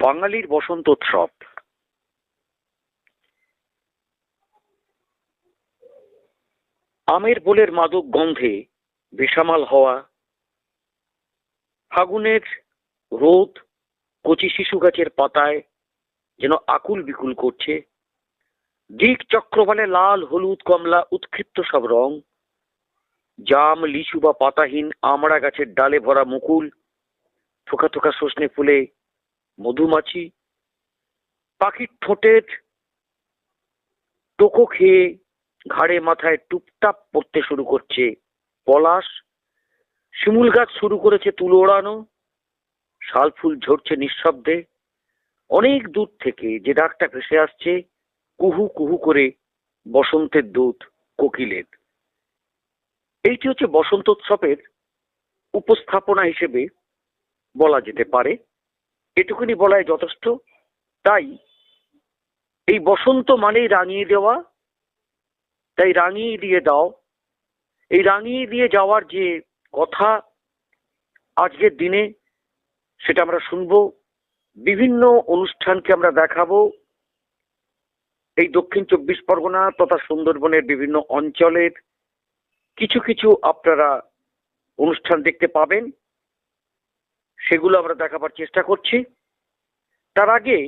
বাঙালির বসন্ত উৎসব। আমের বোলের মাদক গন্ধে বেসামাল হওয়া, ফাগুনের রোদ কচি শিশু গাছের পাতায় যেন আকুল বিকুল করছে। দিক চক্রবালে লাল হলুদ কমলা উৎক্ষিপ্ত সব রং, জাম লিচু বা পাতাহীন আমড়া গাছের ডালে ভরা মুকুল, থোকা থোকা সজনে ফুলে মধুমাছি, পাখির ঠোঁটের টোকো খেয়ে ঘাড়ে মাথায় টুপটাপ পড়তে শুরু করছে পলাশ, শিমুল গাছ শুরু করেছে তুলো ওড়ানো, শাল ফুল ঝরছে নিঃশব্দে। অনেক দূর থেকে যে ডাকটা ভেসে আসছে কুহু কুহু করে বসন্তের দূত কোকিলের। এইটি হচ্ছে বসন্ত উৎসবের উপস্থাপনা হিসেবে বলা যেতে পারে। এটুকুনি বলাই যথেষ্ট। তাই এই বসন্ত মানেই রাঙিয়ে দেওয়া, তাই রাঙিয়ে দিয়ে দাও। এই রাঙিয়ে দিয়ে যাওয়ার যে কথা আজকের দিনে, সেটা আমরা শুনবো। বিভিন্ন অনুষ্ঠানকে আমরা দেখাবো এই দক্ষিণ 24 পরগনা তথা সুন্দরবনের বিভিন্ন অঞ্চলের। কিছু কিছু আপনারা অনুষ্ঠান দেখতে পাবেন, সেগুলো আমরা দেখাবার চেষ্টা করছি। তার আগে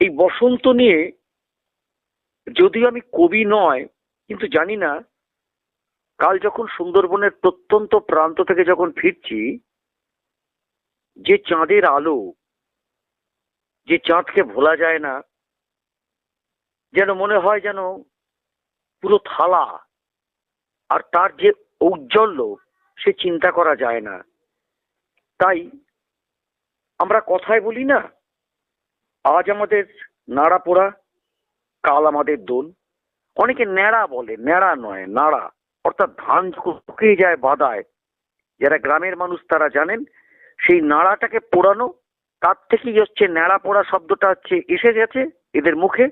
এই বসন্ত নিয়ে, যদিও আমি কবি নয়, কিন্তু জানি না কাল যখন সুন্দরবনের প্রত্যন্ত প্রান্ত থেকে যখন ফিরছি, যে চাঁদের আলো, যে চাঁদকে ভোলা যায় না, যেন মনে হয় যেন পুরো থালা, আর তার যে ঔজ্জ্বল্য সে চিন্তা করা যায় না। তাই আমরা কথায় বলি না, আজ আমাদের নাড়া পোড়া, কাল আমাদের দোল। অনেকে ন্যাড়া বলে, ন্যাড়া নয় নাড়া, অর্থাৎ ধান যখন শুকিয়ে যায় বাদায়, যারা গ্রামের মানুষ তারা জানেন সেই নাড়াটাকে পোড়ানো, তার থেকেই হচ্ছে ন্যাড়া পোড়া শব্দটা হচ্ছে এসে গেছে এদের মুখে।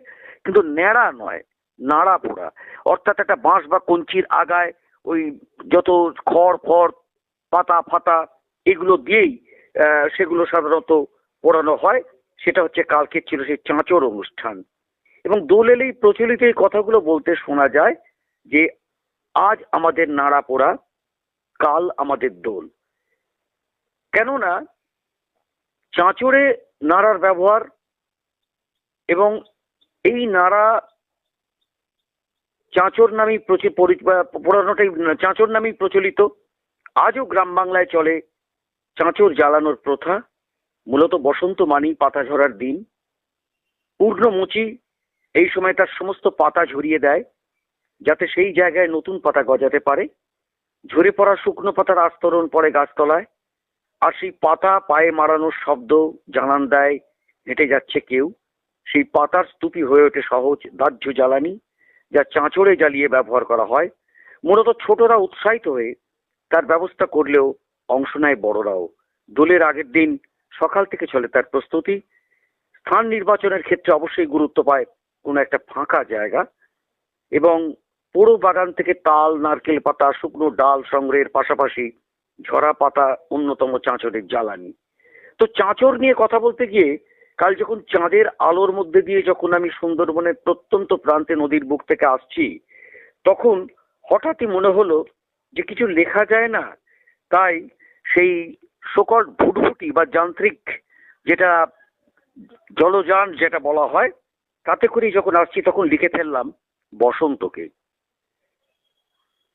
কিন্তু ন্যাড়া নয়, নাড়া পোড়া, অর্থাৎ একটা বাঁশ বা কঞ্চির আগায় ওই যত খড় ফড় পাতা ফাতা এগুলো দিয়েই সেগুলো সাধারণত পোড়ানো হয়। সেটা হচ্ছে কালকে ছিল সেই চাঁচর অনুষ্ঠান। এবং দোল এলেই প্রচলিত এই কথাগুলো বলতে শোনা যায় যে আজ আমাদের নাড়া পোড়া, কাল আমাদের দোল। কেননা চাঁচরে নাড়ার ব্যবহার এবং এই নাড়া চাঁচর নামেই পোড়ানোটাই চাঁচর নামেই প্রচলিত। আজও গ্রাম বাংলায় চলে চাঁচর জ্বালানোর প্রথা। মূলত বসন্ত মানেই পাতা ঝরার দিন। পূর্ণমুচি এই সময় তার সমস্ত পাতা ঝরিয়ে দেয়, যাতে সেই জায়গায় নতুন পাতা গজাতে পারে। ঝরে পড়া শুকনো পাতার আস্তরণ পড়ে গাছতলায়, আর সেই পাতা পায়ে মারানোর শব্দ জানান দেয় হেঁটে যাচ্ছে কেউ। সেই পাতার স্তূপই হয়ে ওঠে সহজ দাহ্য জ্বালানি, যা চাঁচড়ে জ্বালিয়ে ব্যবহার করা হয়। মূলত ছোটরা উৎসাহিত হয়ে তার ব্যবস্থা করলেও অংশ নেয় বড়রাও। দোলের আগের দিন সকাল থেকে চলে তার প্রস্তুতি। স্থান নির্বাচনের ক্ষেত্রে অবশ্যই গুরুত্ব পায় কোনো একটা ফাঁকা জায়গা, এবং পোড়ো বাগান থেকে তাল নারকেল পাতা শুকনো ডাল সংগ্রহের পাশাপাশি ঝরা পাতা অন্যতম চাঁচরের জ্বালানি। তো চাঁচর নিয়ে কথা বলতে গিয়ে কাল যখন চাঁদের আলোর মধ্যে দিয়ে যখন আমি সুন্দরবনের প্রত্যন্ত প্রান্তে নদীর বুক থেকে আসছি, তখন হঠাৎই মনে হলো যে কিছু লেখা যায় না। তাই সেই সকল ভুটভুটি বা যান্ত্রিক যেটা জলযান যেটা বলা হয়, তাতে করেই যখন আসছি তখন লিখে ফেললাম বসন্তকে।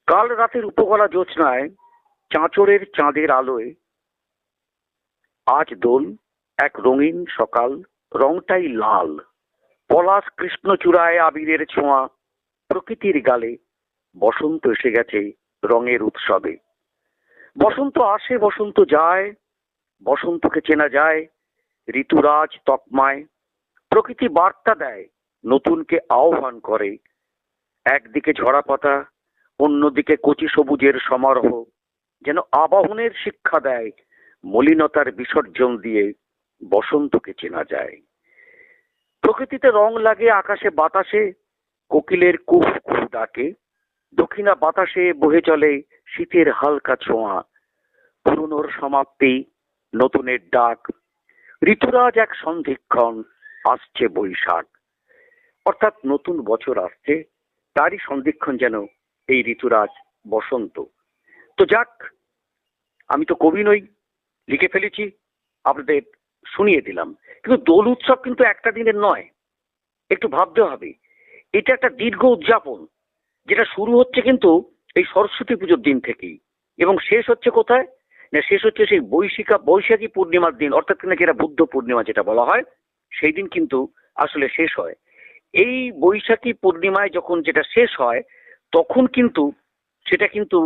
কাল রাতের উপগলা জ্যোৎস্নায় চাঁচরের চাঁদের আলোয় আজ দোল, এক রঙিন সকাল, রংটাই লাল। পলাশ কৃষ্ণচূড়ায় আবিরের ছোঁয়া, প্রকৃতির গালে বসন্ত এসে গেছে রঙের উৎসবে। বসন্ত আসে বসন্ত যায়, বসন্তকে চেনা যায় ঋতুরাজ তকমায়। প্রকৃতি বার্তা দেয়, নতুনকে আহ্বান করে। একদিকে ঝরা পাতা, অন্যদিকে কচি সবুজের সমারোহ যেন আবাহনের শিক্ষা দেয়। মলিনতার বিসর্জন দিয়ে বসন্তকে চেনা যায়। প্রকৃতিতে রং লাগে আকাশে বাতাসে, কোকিলের কুহু কুহু ডাকে। দক্ষিণা বাতাসে বহে চলে শীতের হালকা ছোঁয়া। পুরনোর সমাপ্তি, নতুনের ডাক। ঋতুরাজ এক সন্ধিক্ষণ, আসছে বৈশাখ। অর্থাৎ নতুন বছর আসছে, তারই সন্ধিক্ষণ যেন এই ঋতুরাজ বসন্ত। তো যাক, আমি তো কবি নই, লিখে ফেলেছি, আপনাদের শুনিয়ে দিলাম। কিন্তু দোল উৎসব কিন্তু একটা দিনের নয়, একটু ভাবতে হবে। এটা একটা দীর্ঘ উদযাপন, যেটা শুরু হচ্ছে কিন্তু এই সরস্বতী পুজোর দিন থেকেই, এবং শেষ হচ্ছে কোথায়? না, শেষ হচ্ছে সেই বৈশাখী পূর্ণিমার দিন, অর্থাৎ নাকি এটা বুদ্ধ পূর্ণিমা যেটা বলা হয়, সেই দিন কিন্তু আসলে শেষ হয়। এই বৈশাখী পূর্ণিমায় যখন যেটা শেষ হয়, তখন কিন্তু সেটা কিন্তু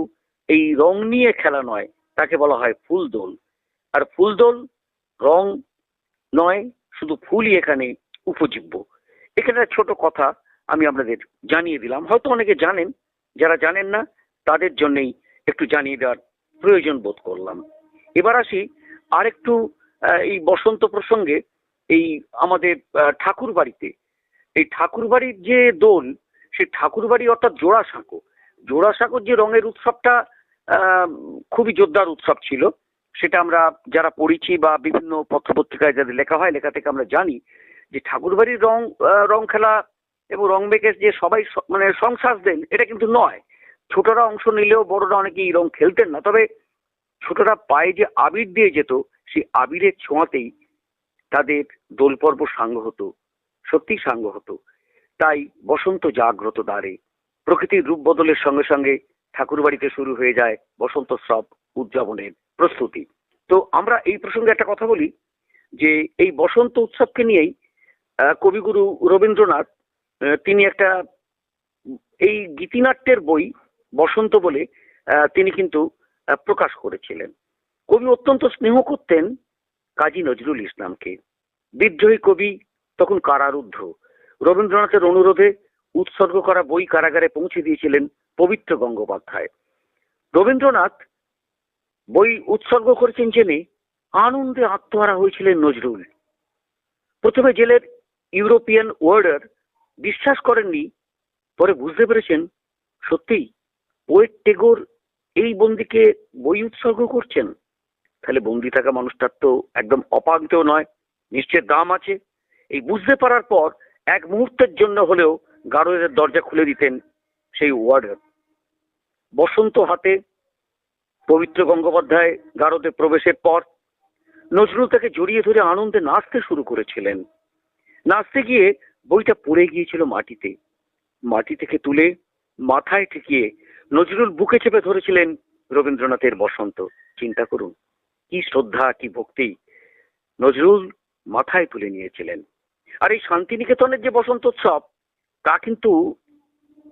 এই রং নিয়ে খেলা নয়, তাকে বলা হয় ফুলদোল। আর ফুলদোল রং নয়, শুধু ফুলই এখানে উপজীব্য। এখানে একটা ছোট কথা আমি আপনাদের জানিয়ে দিলাম, হয়তো অনেকে জানেন, যারা জানেন না তাদের জন্যই একটু জানিয়ে দেওয়ার প্রয়োজন বোধ করলাম। এবার আসি আরেকটু এই বসন্ত প্রসঙ্গে। এই আমাদের ঠাকুর বাড়িতে, এই ঠাকুর বাড়ির যে দোল, সেই ঠাকুর বাড়ি অর্থাৎ জোড়াসাঁকো, জোড়াসাঁকোর যে রঙের উৎসবটা আহ, খুবই জোরদার উৎসব ছিল, সেটা আমরা যারা পড়েছি বা বিভিন্ন পত্রপত্রিকায় যাদের লেখা হয়, লেখা থেকে আমরা জানি যে ঠাকুর বাড়ির রং খেলা এবং রং মেখে যে সবাই মানে সংসার দেন, এটা কিন্তু নয়। ছোটরা অংশ নিলেও বড়রা অনেকেই রং খেলতেন না, তবে ছোটরা পায়ে যে আবির দিয়ে যেত, সেই আবিরের ছোঁয়াতেই তাদের দোল পর্ব সাঙ্গ হতো, সত্যি সাঙ্গ হতো। তাই বসন্ত জাগ্রত দ্বারে, প্রকৃতির রূপ বদলের সঙ্গে সঙ্গে ঠাকুর বাড়িতে শুরু হয়ে যায় বসন্তোৎসব উদযাপনের প্রস্তুতি। তো আমরা এই প্রসঙ্গে একটা কথা বলি, যে এই বসন্ত উৎসবকে নিয়েই কবিগুরু রবীন্দ্রনাথ তিনি একটা এই গীতিনাট্যের বই বসন্ত বলে তিনি কিন্তু প্রকাশ করেছিলেন। কবি অত্যন্ত স্নেহ করতেন কাজী নজরুল ইসলামকে। বিদ্রোহী কবি তখন কারারুদ্ধ, রবীন্দ্রনাথের অনুরোধে উৎসর্গ করা বই কারাগারে পৌঁছে দিয়েছিলেন পবিত্র গঙ্গোপাধ্যায়। রবীন্দ্রনাথ বই উৎসর্গ করেছেন জেনে আনন্দে আত্মহারা হয়েছিলেন নজরুল। প্রথমে জেলের ইউরোপিয়ান ওয়ার্ডার বিশ্বাস করেননি, পরে বুঝতে পেরেছেন সত্যিই পোয়েট টেগোর এই বন্দিকে বই উৎসর্গ করছেন। তাহলে বন্দি থাকা মানুষটার তো একদম অপাঙ্ক্তেও নয়, নিশ্চয় দাম আছে। এই বুঝতে পারার পর এক মুহূর্তের জন্য হলেও গারদের দরজা খুলে দিতেন সেই ওয়ার্ডার। বসন্ত হাতে পবিত্র গঙ্গোপাধ্যায় গারদে প্রবেশের পর নজরুল তাকে জড়িয়ে ধরে আনন্দে নাচতে শুরু করেছিলেন। নাচতে গিয়ে বইটা পড়ে গিয়েছিল মাটিতে। মাটি থেকে তুলে মাথায় ঠেকিয়ে নজরুল বুকে চেপে ধরেছিলেন রবীন্দ্রনাথের বসন্ত। চিন্তা করুন, কি শ্রদ্ধা, কি ভক্তি! নজরুল মাথায় তুলে নিয়েছিলেন। আর এই শান্তিনিকেতনের যে বসন্ত উৎসব, তা কিন্তু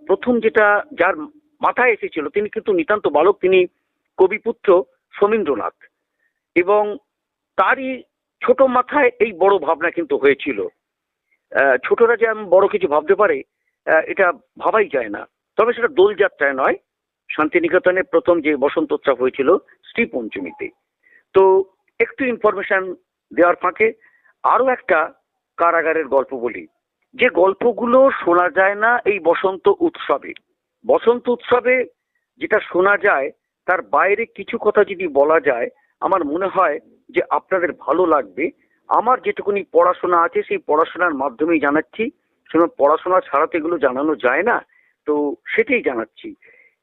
প্রথম যেটা যার মাথায় এসেছিল, তিনি কিন্তু নিতান্ত বালক, তিনি কবিপুত্র সমীন্দ্রনাথ, এবং তারই ছোট মাথায় এই বড় ভাবনা কিন্তু হয়েছিল। ছোটরা যে বড় কিছু ভাবতে পারে, এটা ভাবাই যায় না। তবে সেটা দোলযাত্রায় নয়, শান্তিনিকেতনে প্রথম যে বসন্ত উৎসব হয়েছিল শ্রী পঞ্চমীতে। তো একটু ইনফরমেশন দেওয়ার ফাঁকে আরো একটা কারাগারের গল্প বলি, যে গল্পগুলো শোনা যায় না এই বসন্ত উৎসবে। বসন্ত উৎসবে যেটা শোনা যায়, তার বাইরে কিছু কথা যদি বলা যায়, আমার মনে হয় যে আপনাদের ভালো লাগবে। আমার যেটুকুনি পড়াশোনা আছে, সেই পড়াশোনার মাধ্যমেই জানাচ্ছি। সেরকম পড়াশোনা ছাড়া তো এগুলো জানানো যায় না, তো সেটাই জানাচ্ছি।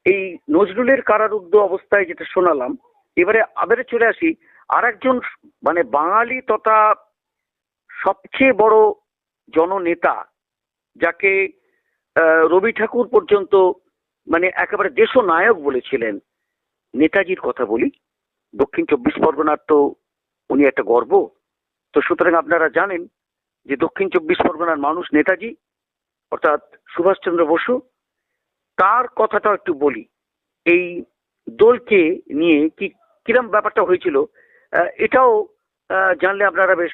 এই নজরুলের কারারুদ্ধ অবস্থায় যেটা শোনালাম, এবারে আবারে চলে আসি আর একজন, মানে বাঙালি তথা সবচেয়ে বড় জননেতা, যাকে রবি ঠাকুর পর্যন্ত মানে একেবারে দেশনায়ক বলেছিলেন, নেতাজির কথা বলি। দক্ষিণ চব্বিশ পরগনার তো উনি একটা গর্ব। তো সুতরাং আপনারা জানেন যে দক্ষিণ চব্বিশ পরগনার মানুষ নেতাজি, অর্থাৎ সুভাষচন্দ্র বসু, তার কথাটা একটু বলি। এই দোলকে নিয়ে কিরম ব্যাপারটা হয়েছিল, এটাও জানলে আপনারা বেশ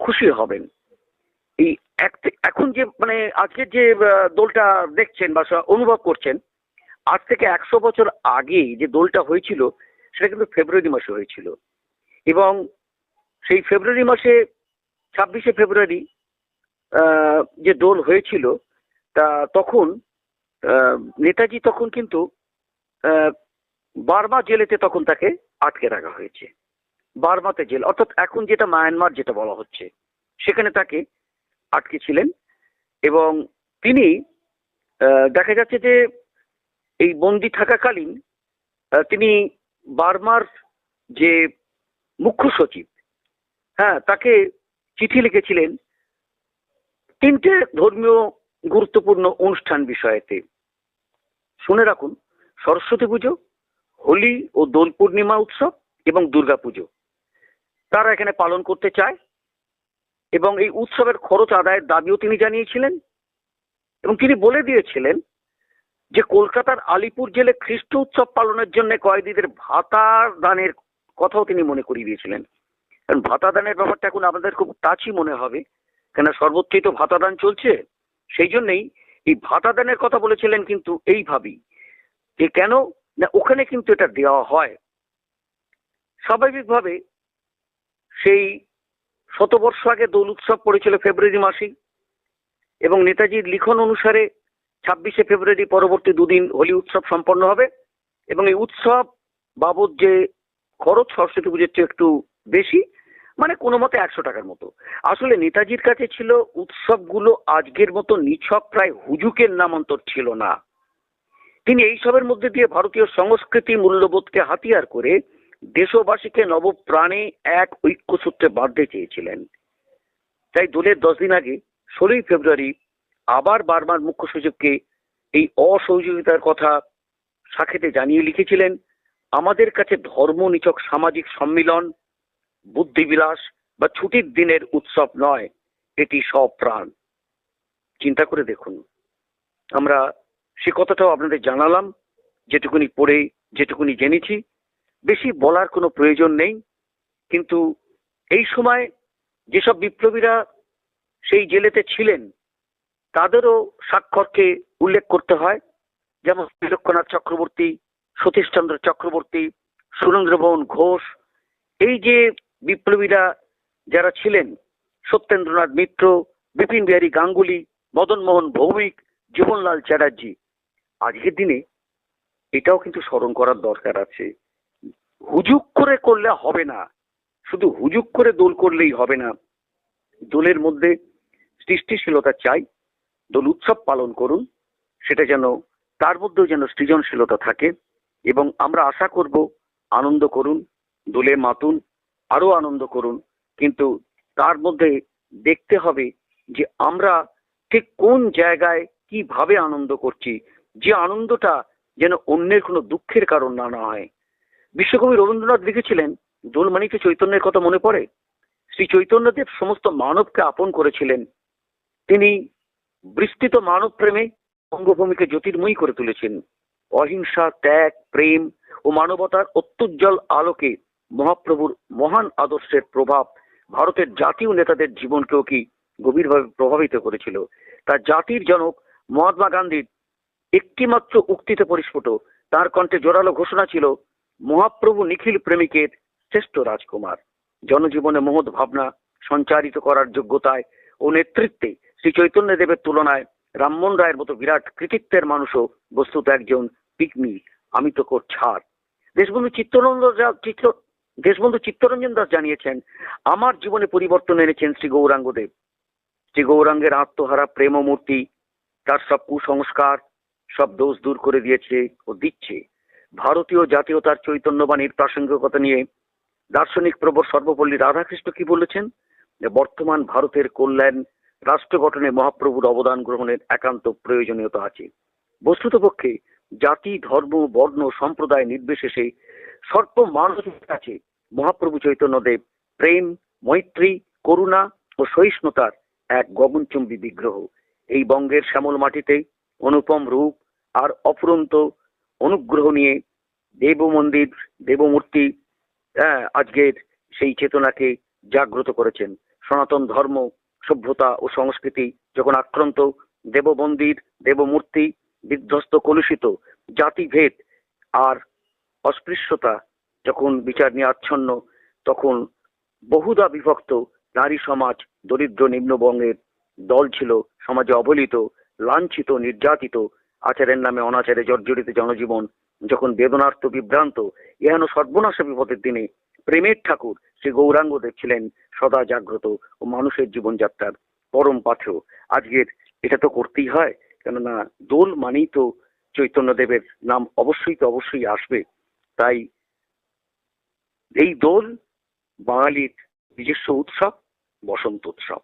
খুশি হবেন। এই এখন যে মানে আজকের যে দোলটা দেখছেন বা অনুভব করছেন, আজ থেকে 100 বছর আগে যে দোলটা হয়েছিল, সেটা কিন্তু ফেব্রুয়ারি মাসে হয়েছিল। এবং সেই ফেব্রুয়ারি মাসে 26শে ফেব্রুয়ারি যে দোল হয়েছিল, তা তখন নেতাজি তখন কিন্তু বার্মা জেলেতে তখন তাকে আটকে রাখা হয়েছে। বার্মাতে জেল, অর্থাৎ এখন যেটা মায়ানমার যেটা বলা হচ্ছে, সেখানে তাকে আটকে ছিলেন। এবং তিনি দেখা যাচ্ছে যে এই বন্দি থাকাকালীন তিনি বার্মার যে মুখ্য সচিব, হ্যাঁ, তাকে চিঠি লিখেছিলেন তিনটে ধর্মীয় গুরুত্বপূর্ণ অনুষ্ঠান বিষয়েতে। শুনে রাখুন, সরস্বতী পুজো, হোলি ও দোল পূর্ণিমা উৎসব এবং দুর্গা পুজো তারা এখানে পালন করতে চায়, এবং এই উৎসবের খরচ আদায়ের দাবিও তিনি জানিয়েছিলেন। এবং তিনি বলে দিয়েছিলেন যে কলকাতার আলিপুর জেলে খ্রিস্ট উৎসব পালনের জন্য কয়েদিদের ভাতা দানের কথাও তিনি মনে করিয়ে দিয়েছিলেন। কারণ ভাতা দানের ব্যাপারটা এখন আমাদের খুব টাচই মনে হবে, কেন সর্বত্রই তো ভাতা দান চলছে। সেই জন্যই এই ভাতা দানের কথা বলেছিলেন, কিন্তু এইভাবেই যে কেন না ওখানে কিন্তু এটা দেওয়া হয়। স্বাভাবিকভাবে সেই শতবর্ষ আগে দোল উৎসব পড়েছিল ফেব্রুয়ারি মাসেই, এবং নেতাজির লিখন অনুসারে 26শে ফেব্রুয়ারি পরবর্তী দুদিন হোলি উৎসব সম্পন্ন হবে। এবং এই উৎসব বাবদ যে খরচ সরস্বতী পুজোর চেয়ে একটু বেশি, মানে কোনো মতে 100 টাকার মতো। আসলে নেতাজির কাছে ছিল উৎসবগুলো আজকের মতো নিছক প্রায় হুজুকের নামান্তর ছিল না। তিনি এইসবের মধ্যে দিয়ে ভারতীয় সংস্কৃতি মূল্যবোধকে হাতিয়ার করে দেশবাসীকে নবপ্রাণে এক ঐক্যসূত্রে বাঁধতে চেয়েছিলেন। তাই দোলের 10 দিন আগে 16ই ফেব্রুয়ারি আবার বার্মার মুখ্য সচিবকে এই অসহযোগিতার কথা সাকেতে জানিয়ে লিখেছিলেন, আমাদের কাছে ধর্ম নিছক সামাজিক সম্মিলন, বুদ্ধিবিলাস বা ছুটির দিনের উৎসব নয়, এটি সপ্রাণ। চিন্তা করে দেখুন, আমরা সে কথাটাও আপনাদের জানালাম, যেটুকুনি পড়ে যেটুকুনি জেনেছি। বেশি বলার কোনো প্রয়োজন নেই। কিন্তু এই সময় যেসব বিপ্লবীরা সেই জেলেতে ছিলেন তাদেরও স্বাক্ষরকে উল্লেখ করতে হয়, যেমন ত্রিলক্ষনাথ চক্রবর্তী, সতীশচন্দ্র চক্রবর্তী, সুরেন্দ্রমোহন ঘোষ। এই যে বিপ্লবীরা যারা ছিলেন, সত্যেন্দ্রনাথ মিত্র, বিপিন বিহারী গাঙ্গুলি, মদন মোহন ভৌমিক, জীবনলাল চ্যাটার্জি, আজকের দিনে এটাও কিন্তু স্মরণ করার দরকার আছে। হুজুক করে করলে হবে না, শুধু হুজুক করে দোল করলেই হবে না। দোলের মধ্যে সৃষ্টিশীলতা চাই। দোল উৎসব পালন করুন, সেটা যেন তার মধ্যেও যেন সৃজনশীলতা থাকে। এবং আমরা আশা করব আনন্দ করুন, দোলে মাতুন, আরো আনন্দ করুন। কিন্তু তার মধ্যে দেখতে হবে যে আমরা ঠিক কোন জায়গায় কিভাবে আনন্দ করছি, যে আনন্দটা যেন অন্যের কোনো দুঃখের কারণ না হয়। বিশ্বকবি রবীন্দ্রনাথ লিখেছিলেন, দোল মানিকে চৈতন্যের কথা মনে পড়ে। শ্রী চৈতন্যদেব সমস্ত মানবকে আপন করেছিলেন। তিনি বিস্তৃত মানব প্রেমে বঙ্গভূমিকে জ্যোতির্ময়ী করে তুলেছেন। অহিংসা, ত্যাগ, প্রেম ও মানবতার অত্যুজ্জ্বল আলোকে মহাপ্রভুর মহান আদর্শের প্রভাব ভারতের জাতীয় নেতাদের জীবনকেও কি গভীরভাবে প্রভাবিত করেছিল। তার জাতির জনক মহাত্মা গান্ধীর একটিমাত্র উক্তিতে পরিস্ফুট। তার কণ্ঠে জোরালো ঘোষণা ছিল, মহাপ্রভু নিখিল প্রেমিকের শ্রেষ্ঠ রাজকুমার। জনজীবনে মহৎ ভাবনা সঞ্চারিত করার যোগ্যতায় ও নেতৃত্বে শ্রী চৈতন্য দেবের তুলনায় রামমোহন রায়ের মতো বিরাট কৃতিত্বের মানুষও বস্তুত একজন পিকমি, আমি তো কর ছাড়। দেশবন্ধু চিত্তরঞ্জন দাস জানিয়েছেন, আমার জীবনে পরিবর্তন এনেছেন শ্রী গৌরাঙ্গদেব। শ্রী গৌরাঙ্গের আত্মহারা প্রেম মূর্তি তার সব কুসংস্কার, সব দোষ দূর করে দিয়েছে ও দিচ্ছে। ভারতীয় জাতীয়তার চৈতন্যবাণীর প্রাসঙ্গিকতা নিয়ে দার্শনিক প্রবর সর্বপল্লী রাধাকৃষ্ণ কি বলেছেন, যে বর্তমান ভারতের কল্যাণ রাষ্ট্র গঠনে মহাপ্রভুর অবদান গ্রহণের একান্ত প্রয়োজনীয়তা আছে। বস্তুতপক্ষে জাতি, ধর্ম, বর্ণ, সম্প্রদায় নির্বিশেষে সর্ব মানুষের কাছে মহাপ্রভু চৈতন্যদেব প্রেম, মৈত্রী, করুণা ও সহিষ্ণুতার এক গগনচুম্বী বিগ্রহ। এই বঙ্গের শ্যামল মাটিতে অনুপম রূপ আর অফুরন্ত অনুগ্রহ নিয়ে দেব মন্দির, দেবমূর্তি আজকের সেই চেতনাকে জাগ্রত করেছেন। সনাতন ধর্ম, সভ্যতা ও সংস্কৃতি যখন আক্রান্ত, দেব মন্দির, দেবমূর্তি বিধ্বস্ত, কলুষিত, জাতিভেদ আর অস্পৃশ্যতা যখন বিচার নিয়ে আচ্ছন্ন, তখন বহুদা বিভক্ত নারী সমাজ, দরিদ্র নিম্নবঙ্গের দল ছিল সমাজে অবহেলিত, লাঞ্ছিত, নির্যাতিত, আচারের নামে অনাচারে জর্জরিত জনজীবন যখন বেদনার্থ, বিভ্রান্ত, এহেন সর্বনাশা বিপদের দিনে প্রেমের ঠাকুর শ্রী গৌরাঙ্গদেব ছিলেন সদা জাগ্রত ও মানুষের জীবনযাত্রার পরম পাথেয়। আজকের এটা তো করতেই হয়, কেননা দোল মানেই তো চৈতন্যদেবের নাম অবশ্যই আসবে। তাই এই দোল বাঙালির নিজস্ব উৎসব, বসন্ত উৎসব।